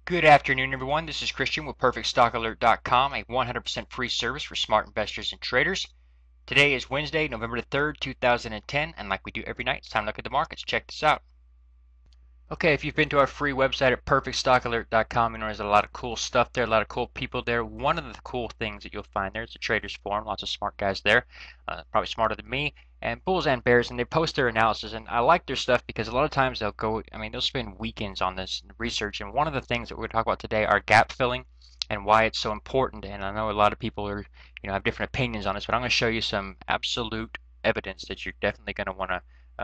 Good afternoon, everyone. This is Christian with PerfectStockAlert.com, a 100% free service for smart investors and traders. Today is Wednesday, November the 3rd, 2010, and like we do every night, it's time to look at the markets. Check this out. Okay, if you've been to our free website at PerfectStockAlert.com, you know there's a lot of cool stuff there, a lot of cool people there. One of the cool things that you'll find there is the Traders Forum. Lots of smart guys there, probably smarter than me, and bulls and bears, and they post their analysis. And I like their stuff because a lot of times they'll go, they'll spend weekends on this research. And one of the things that we're going to talk about today are gap filling and why it's so important. And I know a lot of people are, have different opinions on this, but I'm going to show you some absolute evidence that you're definitely going to want to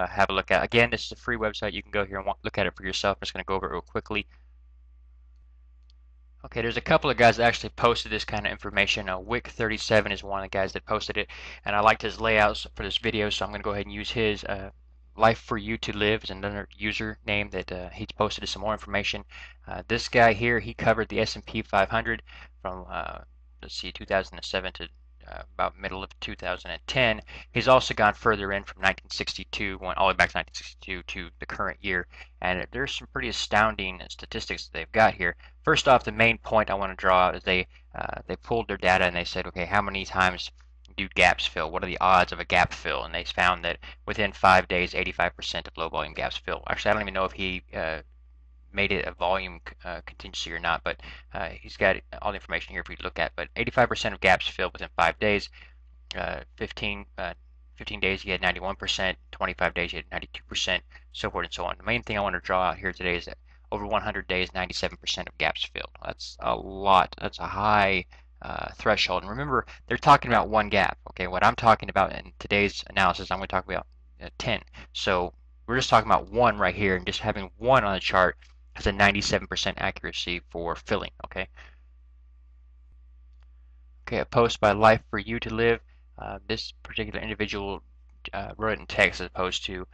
have a look at. Again, this is a free website. You can go here and look at it for yourself. I'm just going to go over it real quickly. Okay, there's a couple of guys that actually posted this kind of information. Wick37 is one of the guys that posted it, and I liked his layouts for this video, so I'm going to go ahead and use his. Life for You to Live is another username that he's posted some more information. This guy here, he covered the S&P 500 from let's see, 2007 to about middle of 2010. He's also gone further in from 1962, went all the way back to 1962 to the current year, and there's some pretty astounding statistics that they've got here. First off, the main point I want to draw out is they pulled their data and they said, okay, how many times do gaps fill? What are the odds of a gap fill? And they found that within 5 days, 85% of low volume gaps fill. Actually, I don't even know if he made it a volume contingency or not, but he's got all the information here for you to look at. But 85% of gaps filled within 5 days. 15 days he had 91%, 25 days he had 92%, so forth and so on. The main thing I want to draw out here today is that over 100 days, 97% of gaps filled. That's a lot. That's a high threshold. And remember, they're talking about one gap. Okay, what I'm talking about in today's analysis, I'm going to talk about 10. So we're just talking about one right here, and just having one on the chart has a 97% accuracy for filling. Okay. Okay, a post by Life for You to Live. This particular individual wrote it in text as opposed to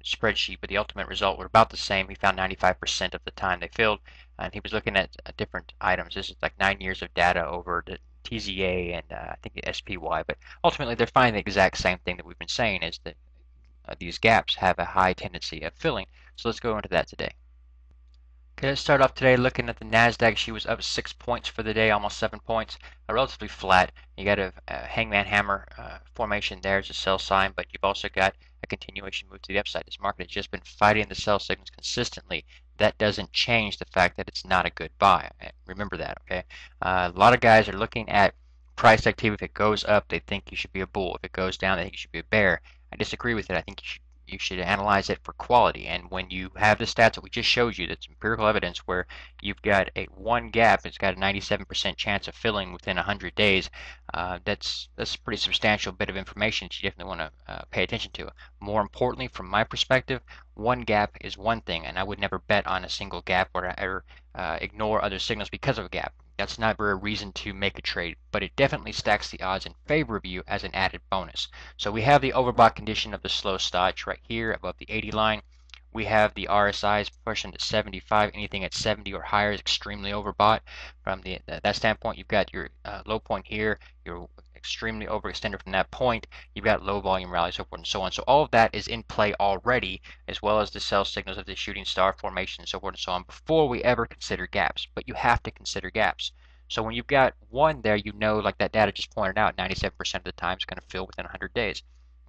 spreadsheet, but the ultimate result were about the same. He found 95% of the time they filled, and he was looking at different items. This is like 9 years of data over the TZA and I think the SPY, but ultimately they're finding the exact same thing that we've been saying, is that these gaps have a high tendency of filling. So let's go into that today. Okay, let's start off today looking at the NASDAQ. She was up 6 points for the day, almost 7 points. Relatively flat. You got a hangman hammer formation there as a sell sign, but you've also got a continuation move to the upside. This market has just been fighting the sell signals consistently. That doesn't change the fact that it's not a good buy. Remember that, okay? A lot of guys are looking at price activity. If it goes up, they think you should be a bull. If it goes down, they think you should be a bear. I disagree with it. I think you should analyze it for quality. And when you have the stats that we just showed you, that's empirical evidence where you've got one gap, it's got a 97% chance of filling within 100 days, that's a pretty substantial bit of information that you definitely want to pay attention to. More importantly, from my perspective, one gap is one thing, and I would never bet on a single gap or ignore other signals because of a gap. That's never a reason to make a trade, but it definitely stacks the odds in favor of you as an added bonus. So we have the overbought condition of the slow start right here above the 80 line. We have the RSIs pushing to 75. Anything at 70 or higher is extremely overbought. From that standpoint, you've got your low point here. You're extremely overextended from that point. You've got low volume rallies, so forth and so on. So all of that is in play already, as well as the sell signals of the shooting star formation and so forth and so on, before we ever consider gaps. But you have to consider gaps. So when you've got one there, you know, like that data just pointed out, 97% of the time it's going to fill within 100 days.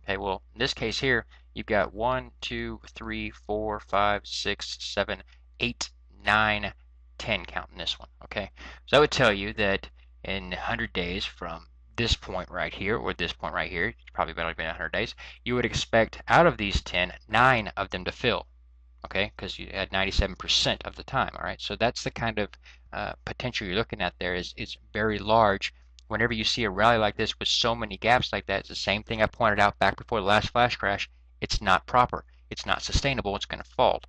Okay, well, in this case here, you've got 1, 2, 3, 4, 5, 6, 7, 8, 9, 10 counting this one. Okay, so that would tell you that in 100 days from this point right here, or this point right here, it's probably better than 100 days, you would expect out of these 10, 9 of them to fill. Okay, because you had 97% of the time. All right, so that's the kind of potential you're looking at there is very large. Whenever you see a rally like this with so many gaps like that, it's the same thing I pointed out back before the last flash crash. It's not proper. It's not sustainable. It's going to fall.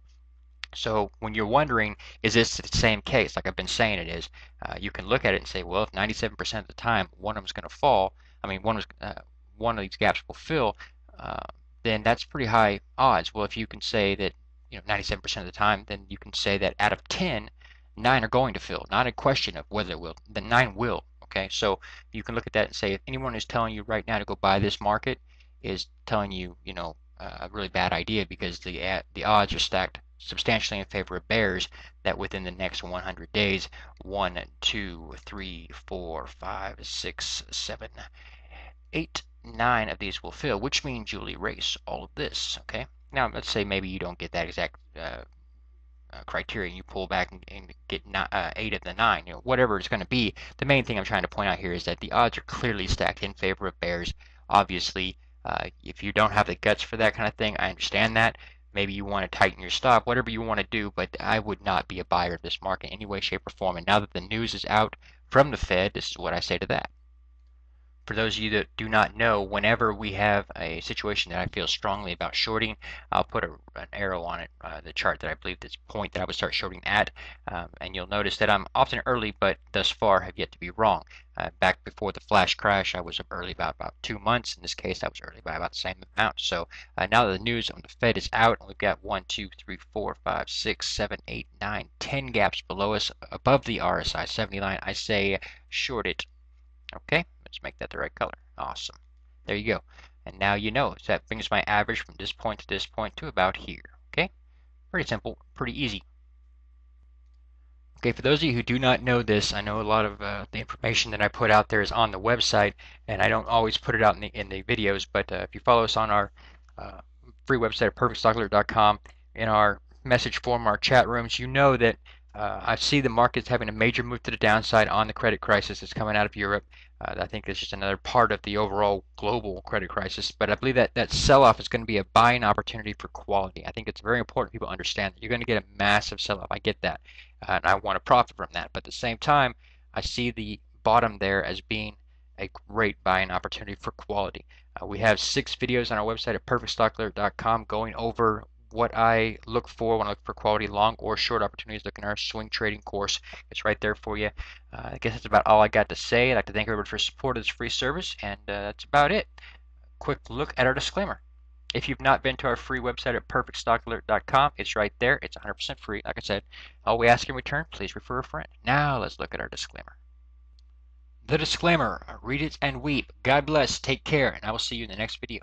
So when you're wondering, is this the same case, like I've been saying it is, you can look at it and say, well, if 97% of the time one of them is going to fall, one of these gaps will fill, then that's pretty high odds. Well, if you can say that 97% of the time, then you can say that out of 10, 9 are going to fill. Not a question of whether it will. The 9 will. Okay, so you can look at that and say if anyone is telling you right now to go buy this market is telling you, a really bad idea because the odds are stacked substantially in favor of bears, that within the next 100 days, 1, 2, 3, 4, 5, 6, 7, 8, 9 of these will fill, which means you'll erase all of this. Okay. Now let's say maybe you don't get that exact criteria, and you pull back and get 8 of the 9, whatever it's going to be. The main thing I'm trying to point out here is that the odds are clearly stacked in favor of bears. Obviously, if you don't have the guts for that kind of thing, I understand that. Maybe you want to tighten your stop, whatever you want to do, but I would not be a buyer of this market in any way, shape, or form. And now that the news is out from the Fed, this is what I say to that. For those of you that do not know, whenever we have a situation that I feel strongly about shorting, I'll put an arrow on it, the chart that I believe this point that I would start shorting at, and you'll notice that I'm often early, but thus far have yet to be wrong. Back before the flash crash, I was early by about 2 months. In this case, I was early by about the same amount. So now that the news on the Fed is out, and we've got 1, 2, 3, 4, 5, 6, 7, 8, 9, 10 gaps below us above the RSI 70 line, I say short it. Okay, let's make that the right color. Awesome. There you go. And now you know. So that brings my average from this point to about here. Okay, pretty simple, pretty easy. Okay, for those of you who do not know this, I know a lot of the information that I put out there is on the website, and I don't always put it out in the videos, but if you follow us on our free website at perfectstockalert.com, in our message form, our chat rooms, you know that I see the markets having a major move to the downside on the credit crisis that's coming out of Europe. I think it's just another part of the overall global credit crisis. But I believe that that sell-off is going to be a buying opportunity for quality. I think it's very important people understand that you're going to get a massive sell-off. I get that, and I want to profit from that. But at the same time, I see the bottom there as being a great buying opportunity for quality. We have 6 videos on our website at perfectstockalert.com going over what I look for when I look for quality long or short opportunities. Look in our swing trading course. It's right there for you. I guess that's about all I got to say. I'd like to thank everybody for support of this free service, and that's about it. Quick look at our disclaimer. If you've not been to our free website at perfectstockalert.com, it's right there. It's 100% free. Like I said, all we ask in return, please refer a friend. Now let's look at our disclaimer. The disclaimer. Read it and weep. God bless. Take care, and I will see you in the next video.